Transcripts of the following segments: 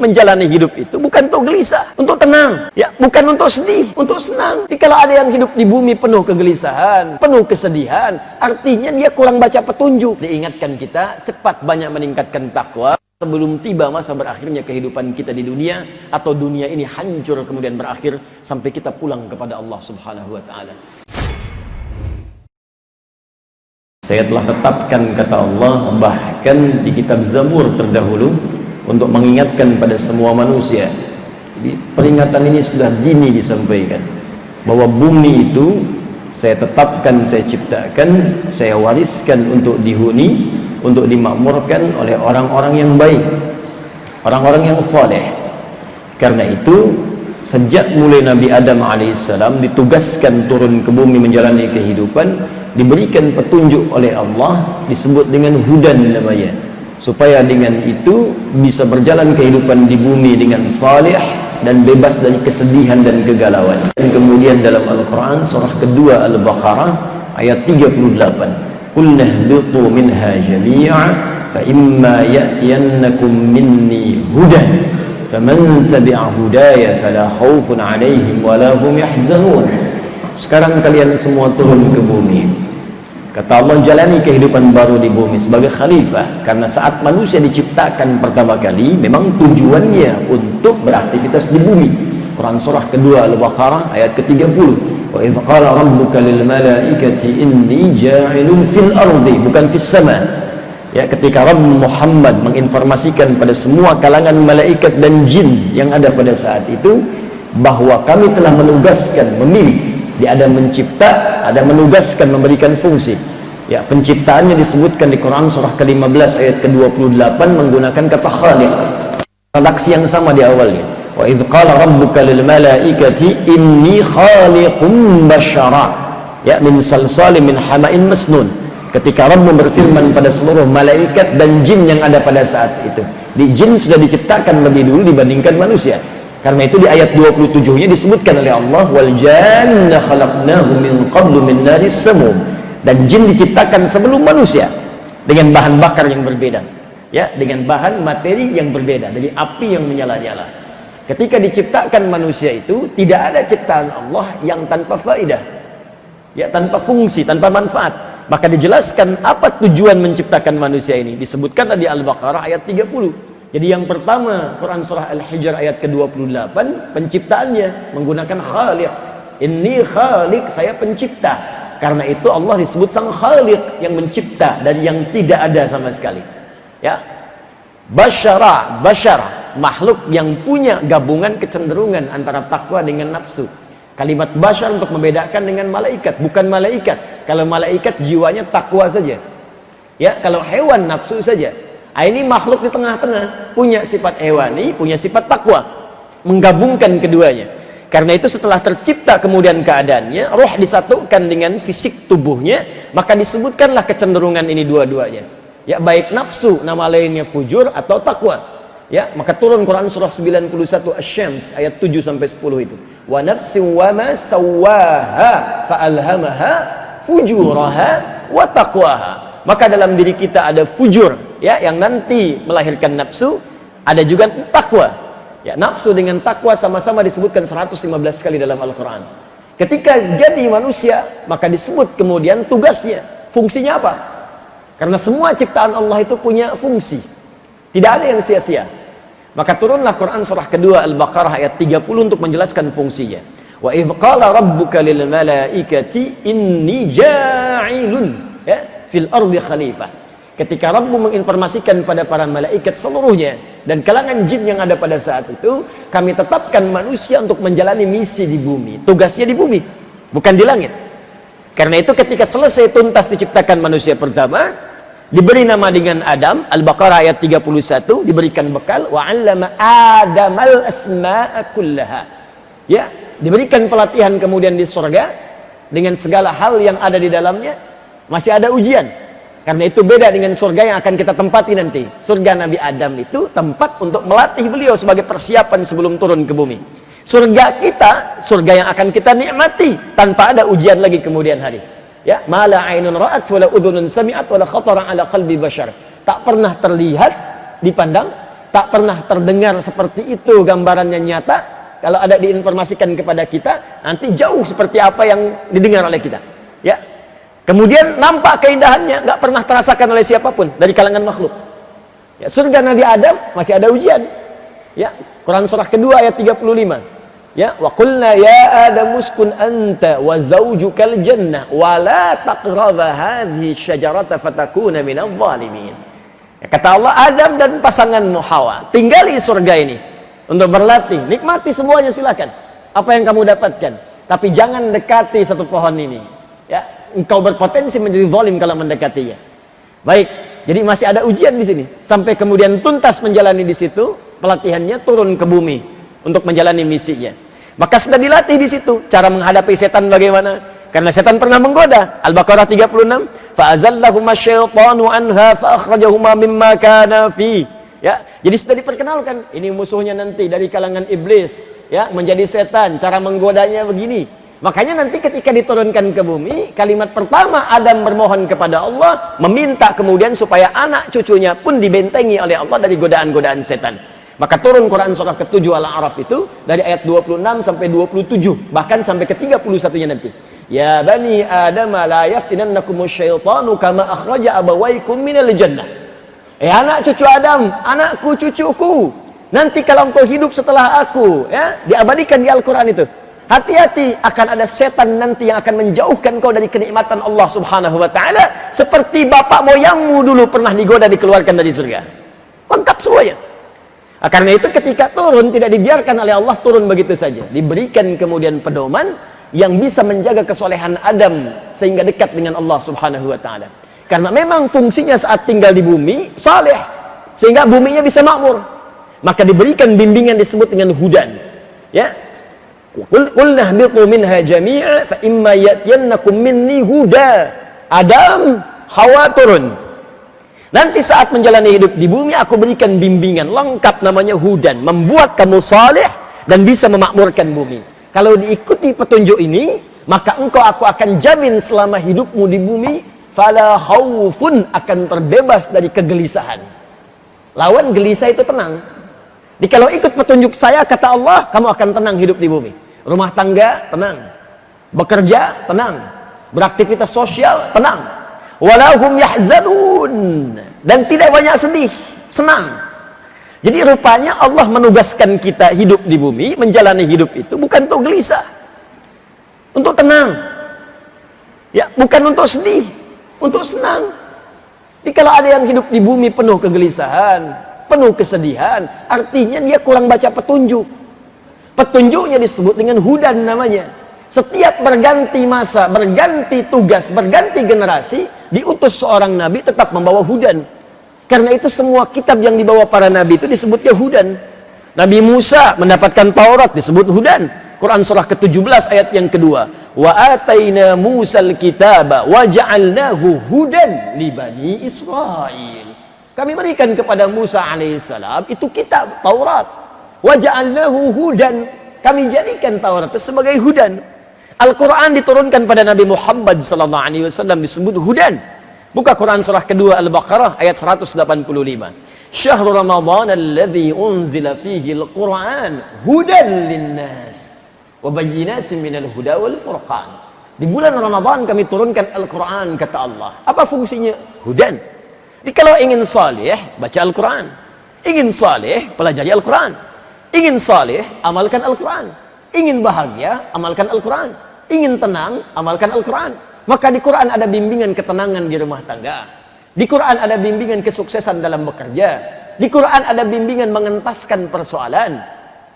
Menjalani hidup itu bukan untuk gelisah, untuk tenang, ya, bukan untuk sedih, untuk senang. Jadi kalau ada yang hidup di bumi penuh kegelisahan, penuh kesedihan, artinya dia kurang baca petunjuk. Diingatkan kita cepat banyak meningkatkan takwa sebelum tiba masa berakhirnya kehidupan kita di dunia, atau dunia ini hancur kemudian berakhir sampai kita pulang kepada Allah Subhanahu wa taala. Saya telah tetapkan, kata Allah, bahkan di kitab Zabur terdahulu, untuk mengingatkan pada semua manusia. Jadi peringatan ini sudah dini disampaikan, bahwa bumi itu saya tetapkan, saya ciptakan, saya wariskan untuk dihuni, untuk dimakmurkan oleh orang-orang yang baik, orang-orang yang saleh. Karena itu sejak mulai Nabi Adam alaihissalam ditugaskan turun ke bumi menjalani kehidupan, diberikan petunjuk oleh Allah, disebut dengan hudan namanya, supaya dengan itu bisa berjalan kehidupan di bumi dengan saleh dan bebas dari kesedihan dan kegalauan. Dan kemudian dalam Al-Quran surah kedua Al-Baqarah ayat 38, qul nahbitu minha jami'a fa imma ya'tiyannakum minni hudan faman tabi'a hudaya fala khaufun 'alaihim wala hum yahzanun. Sekarang kalian semua turun ke bumi, kata Allah, jalani kehidupan baru di bumi sebagai khalifah. Karena saat manusia diciptakan pertama kali, memang tujuannya untuk beraktivitas di bumi. Quran surah kedua Al-Baqarah ayat ke-30, wa idh qala rabbuka lil malaikati inni ja'ilun fil ardi, bukan fis sama. Ya, ketika Rabb Muhammad menginformasikan pada semua kalangan malaikat dan jin yang ada pada saat itu, bahwa kami telah menugaskan, memilih. Dia ada mencipta, ada menugaskan, memberikan fungsi. Ya, penciptaannya disebutkan di Quran surah ke-15 ayat ke-28 menggunakan kata khaliq. Redaksi yang sama di awalnya. Wa idz qala rabbuka lil malaikati inni khaliqum basyara, ya, min salsalin min hama'in masnun. Ketika Rabb berfirman pada seluruh malaikat dan jin yang ada pada saat itu. Di jin sudah diciptakan lebih dulu dibandingkan manusia. Karena itu di ayat 27-nya disebutkan oleh Allah, wal janna khalaqnahu min qablu min naris samum, dan jin diciptakan sebelum manusia dengan bahan bakar yang berbeda, ya, dengan bahan materi yang berbeda, dari api yang menyala-nyala. Ketika diciptakan manusia itu tidak ada ciptaan Allah yang tanpa faedah, ya, tanpa fungsi, tanpa manfaat. Maka dijelaskan apa tujuan menciptakan manusia ini, disebutkan di Al-Baqarah ayat 30. Jadi yang pertama, Quran surah Al-Hijr ayat ke-28, penciptaannya menggunakan khaliq. Inni khaliq, saya pencipta. Karena itu Allah disebut sang khaliq, yang mencipta dari yang tidak ada sama sekali. Ya. Basyara, basyar, makhluk yang punya gabungan kecenderungan antara takwa dengan nafsu. Kalimat basyar untuk membedakan dengan malaikat, bukan malaikat. Kalau malaikat jiwanya takwa saja. Ya, kalau hewan nafsu saja. Ini makhluk di tengah-tengah, punya sifat hewani, punya sifat takwa, menggabungkan keduanya. Karena itu setelah tercipta kemudian keadaannya, roh disatukan dengan fisik tubuhnya, maka disebutkanlah kecenderungan ini dua-duanya. Ya, baik nafsu, nama lainnya fujur, atau takwa. Ya, maka turun Quran surah 91 Asy-Syams ayat 7 sampai 10 itu. Wa nafsin wa ma sawwaha fa alhamaha fujuraha wa taqwaha. Maka dalam diri kita ada fujur, ya, yang nanti melahirkan nafsu, ada juga takwa. Ya, nafsu dengan takwa sama-sama disebutkan 115 kali dalam Al-Quran. Ketika jadi manusia, maka disebut kemudian tugasnya, fungsinya apa? Karena semua ciptaan Allah itu punya fungsi, tidak ada yang sia-sia. Maka turunlah Quran surah kedua Al-Baqarah ayat 30 untuk menjelaskan fungsinya. Wa idz qala rabbuka lil malaikati inni ja'ilun, ya, fil ardi khalifah. Ketika Rabbu menginformasikan pada para malaikat seluruhnya dan kalangan jin yang ada pada saat itu, kami tetapkan manusia untuk menjalani misi di bumi. Tugasnya di bumi, bukan di langit. Karena itu ketika selesai tuntas diciptakan manusia pertama, diberi nama dengan Adam, Al-Baqarah ayat 31, diberikan bekal, wa 'allama Adamal asma'a kullaha. Ya, diberikan pelatihan kemudian di surga dengan segala hal yang ada di dalamnya. Masih ada ujian. Karena itu beda dengan surga yang akan kita tempati nanti. Surga Nabi Adam itu tempat untuk melatih beliau sebagai persiapan sebelum turun ke bumi. Surga kita, surga yang akan kita nikmati tanpa ada ujian lagi kemudian hari. Ya, mala ainun ra'at wala udhunun sami'at wala khatara ala qalbi bashar. Tak pernah terlihat, dipandang, tak pernah terdengar seperti itu gambarannya nyata. Kalau ada diinformasikan kepada kita, nanti jauh seperti apa yang didengar oleh kita. Ya, kemudian nampak keindahannya, nggak pernah terasakan oleh siapapun dari kalangan makhluk. Ya, surga Nabi Adam masih ada ujian. Ya, Quran surah kedua ayat 35. Ya, wa qulna ya Adam uskun anta wa zawjukal jannah wa la taqraba hadhihi syajarata fatakuna minadh dhalimin. Ya, kata Allah, Adam dan pasanganmu Hawa, tinggali surga ini untuk berlatih, nikmati semuanya silakan. Apa yang kamu dapatkan, tapi jangan dekati satu pohon ini. Ya, engkau berpotensi menjadi zalim kalau mendekatinya. Baik, jadi masih ada ujian di sini. Sampai kemudian tuntas menjalani di situ, pelatihannya turun ke bumi untuk menjalani misinya. Maka sudah dilatih di situ cara menghadapi setan bagaimana? Karena setan pernah menggoda. Al-Baqarah 36, fa'azallahuma syaitanu anha fa'akhrajahuma mimma kana fi. Ya, jadi sudah diperkenalkan, ini musuhnya nanti dari kalangan iblis, ya, menjadi setan, cara menggodanya begini. Makanya nanti ketika diturunkan ke bumi, kalimat pertama Adam bermohon kepada Allah, meminta kemudian supaya anak cucunya pun dibentengi oleh Allah dari godaan-godaan setan. Maka turun Quran surah ke-7 Al-A'raf itu dari ayat 26 sampai 27, bahkan sampai ke 31-nya nanti. Ya bani Adam la yaftinannakumus syaitanu kama akhraja abawaykum minal jannah. Anak cucu Adam, anakku cucuku, nanti kalau engkau hidup setelah aku, ya, diabadikan di Al-Quran itu, hati-hati, akan ada setan nanti yang akan menjauhkan kau dari kenikmatan Allah subhanahu wa ta'ala, seperti bapak moyangmu dulu pernah digoda dikeluarkan dari surga. Lengkap semuanya. Karena itu ketika turun, tidak dibiarkan oleh Allah turun begitu saja, diberikan kemudian pedoman yang bisa menjaga kesolehan Adam sehingga dekat dengan Allah subhanahu wa ta'ala. Karena memang fungsinya saat tinggal di bumi saleh, sehingga buminya bisa makmur. Maka diberikan bimbingan disebut dengan hudan. Ya. Qulna ihbitu minha jami'a fa imma ya'tiyannakum minni huda. Adam, Hawa turun. Nanti saat menjalani hidup di bumi aku berikan bimbingan lengkap namanya hudan, membuat kamu saleh dan bisa memakmurkan bumi. Kalau diikuti petunjuk ini, maka engkau aku akan jamin selama hidupmu di bumi fala khaufun, akan terbebas dari kegelisahan. Lawan gelisah itu tenang. Jadi kalau ikut petunjuk saya, kata Allah, kamu akan tenang hidup di bumi. Rumah tangga tenang, bekerja tenang, beraktivitas sosial tenang. Walahum yahzanun, dan tidak banyak sedih, senang. Jadi rupanya Allah menugaskan kita hidup di bumi, menjalani hidup itu bukan untuk gelisah, untuk tenang. Ya, bukan untuk sedih, untuk senang. Jadi kalau ada yang hidup di bumi penuh kegelisahan, penuh kesedihan, artinya dia kurang baca petunjuk. Petunjuknya disebut dengan hudan namanya. Setiap berganti masa, berganti tugas, berganti generasi, diutus seorang nabi tetap membawa hudan. Karena itu semua kitab yang dibawa para nabi itu disebutnya hudan. Nabi Musa mendapatkan Taurat disebut hudan. Quran surah ke-17 ayat yang kedua. Wa ataina Musal kitaba wa ja'alnahu hudan li bani Israil. Kami berikan kepada Musa alaihissalam itu kitab Taurat. Wa ja'alnahu hudan. Kami jadikan Taurat itu sebagai hudan. Al-Quran diturunkan pada Nabi Muhammad sallallahu alaihi wasallam disebut hudan. Buka Quran surah kedua Al-Baqarah ayat 185. Syahrul Ramadan alladzi unzila fihi al-Quran hudan linnas wa bayyinatin minal huda wal furqan. Di bulan Ramadan kami turunkan Al-Quran, kata Allah. Apa fungsinya? Hudan. Jadi kalau ingin saleh, baca Al-Quran. Ingin saleh, pelajari Al-Quran. Ingin saleh, amalkan Al-Quran. Ingin bahagia, amalkan Al-Quran. Ingin tenang, amalkan Al-Quran. Maka di Quran ada bimbingan ketenangan di rumah tangga. Di Quran ada bimbingan kesuksesan dalam bekerja. Di Quran ada bimbingan mengentaskan persoalan.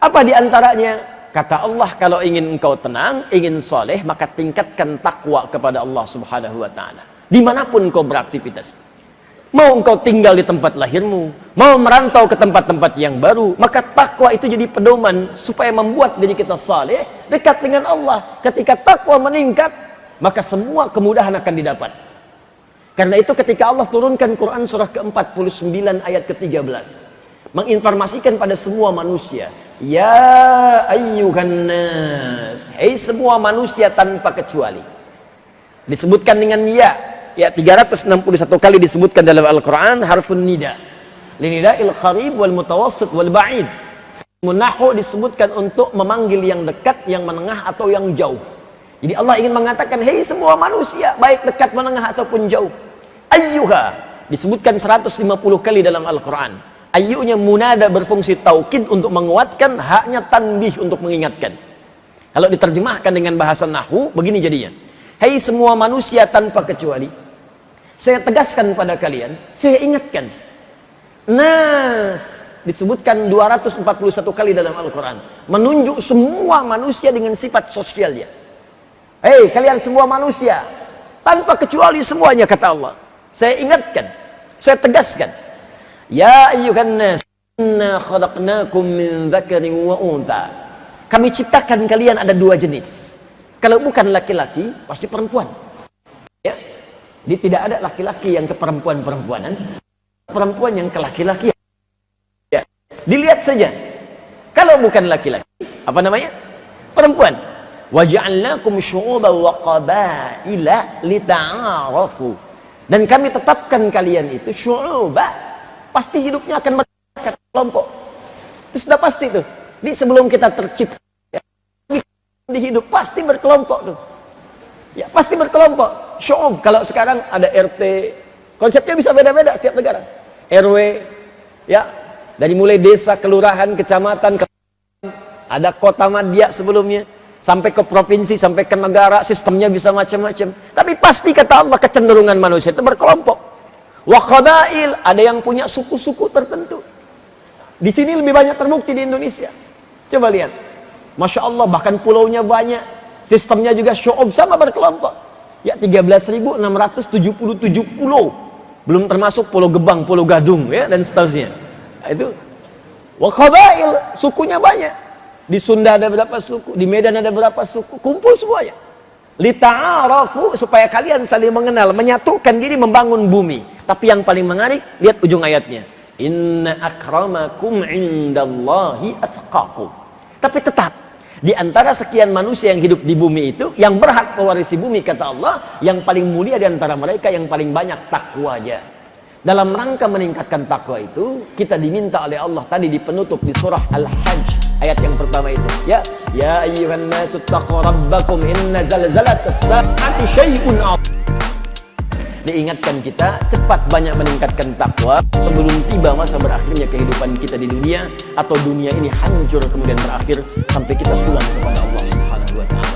Apa di antaranya? Kata Allah, kalau ingin engkau tenang, ingin soleh, maka tingkatkan takwa kepada Allah subhanahu wa ta'ala. Dimanapun engkau beraktivitas. Mau engkau tinggal di tempat lahirmu, mau merantau ke tempat-tempat yang baru, maka takwa itu jadi pedoman supaya membuat diri kita saleh, dekat dengan Allah. Ketika takwa meningkat, maka semua kemudahan akan didapat. Karena itu ketika Allah turunkan Quran surah ke-49 ayat ke-13, menginformasikan pada semua manusia, ya ayyuhan nas, hei semua manusia tanpa kecuali. Disebutkan dengan ya 361 kali disebutkan dalam Al-Quran harfun nida. Linida'il qarib wal mutawassit wal ba'id. Nahwu disebutkan untuk memanggil yang dekat, yang menengah atau yang jauh. Jadi Allah ingin mengatakan, hei semua manusia, baik dekat, menengah ataupun jauh. Ayyuha disebutkan 150 kali dalam Al-Quran. Ayyunya munada berfungsi taukid untuk menguatkan, haknya tanbih untuk mengingatkan. Kalau diterjemahkan dengan bahasa nahwu, begini jadinya. Hei semua manusia tanpa kecuali, saya tegaskan pada kalian, saya ingatkan. Nas disebutkan 241 kali dalam Al-Quran, menunjuk semua manusia dengan sifat sosialnya. Hei kalian semua manusia tanpa kecuali semuanya, kata Allah, saya ingatkan, saya tegaskan. Ya ayyuhan nas, inna khalaqnakum min dzakarin wa untha. Kami ciptakan kalian ada dua jenis. Kalau bukan laki-laki, pasti perempuan. Ya. Jadi tidak ada laki-laki yang ke perempuan-perempuanan, perempuan yang ke laki-laki. Ya. Dilihat saja. Kalau bukan laki-laki, apa namanya? Perempuan. Waja'alnakum syu'uban wa qabaila lita'arafu. Dan kami tetapkan kalian itu syu'uba. Pasti hidupnya akan berkelompok. Itu sudah pasti tuh. Ini sebelum kita tercipta di hidup pasti berkelompok tuh. Ya, pasti berkelompok. Syu'ub, kalau sekarang ada RT, konsepnya bisa beda-beda setiap negara. RW, ya, dari mulai desa, kelurahan, kecamatan, ada kota madya sebelumnya, sampai ke provinsi, sampai ke negara, sistemnya bisa macam-macam. Tapi pasti kata Allah kecenderungan manusia itu berkelompok. Wa qabail, ada yang punya suku-suku tertentu. Di sini lebih banyak terbukti di Indonesia. Coba lihat. Masya Allah, bahkan pulaunya banyak. Sistemnya juga syu'ub, sama berkelompok. Ya, 13.677 pulau. Belum termasuk Pulau Gebang, Pulau Gadung, ya, dan seterusnya. Nah, itu. Wa qabail, sukunya banyak. Di Sunda ada berapa suku, di Medan ada berapa suku, kumpul semuanya. Lita'arafu, supaya kalian saling mengenal, menyatukan diri, membangun bumi. Tapi yang paling menarik, lihat ujung ayatnya. Inna akramakum indallahi atqakum. Tapi tetap, di antara sekian manusia yang hidup di bumi itu, yang berhak mewarisi bumi, kata Allah, yang paling mulia di antara mereka yang paling banyak takwanya. Dalam rangka meningkatkan takwa itu, kita diminta oleh Allah tadi di penutup di surah Al-Hajj, ayat yang pertama itu. Ya ayyuhan nasu taqu rabbakum inna zalzalatas saati syai'un 'adzim. Diingatkan kita cepat banyak meningkatkan takwa sebelum tiba masa berakhirnya kehidupan kita di dunia, atau dunia ini hancur kemudian berakhir sampai kita pulang kepada Allah Subhanahu wa ta'ala.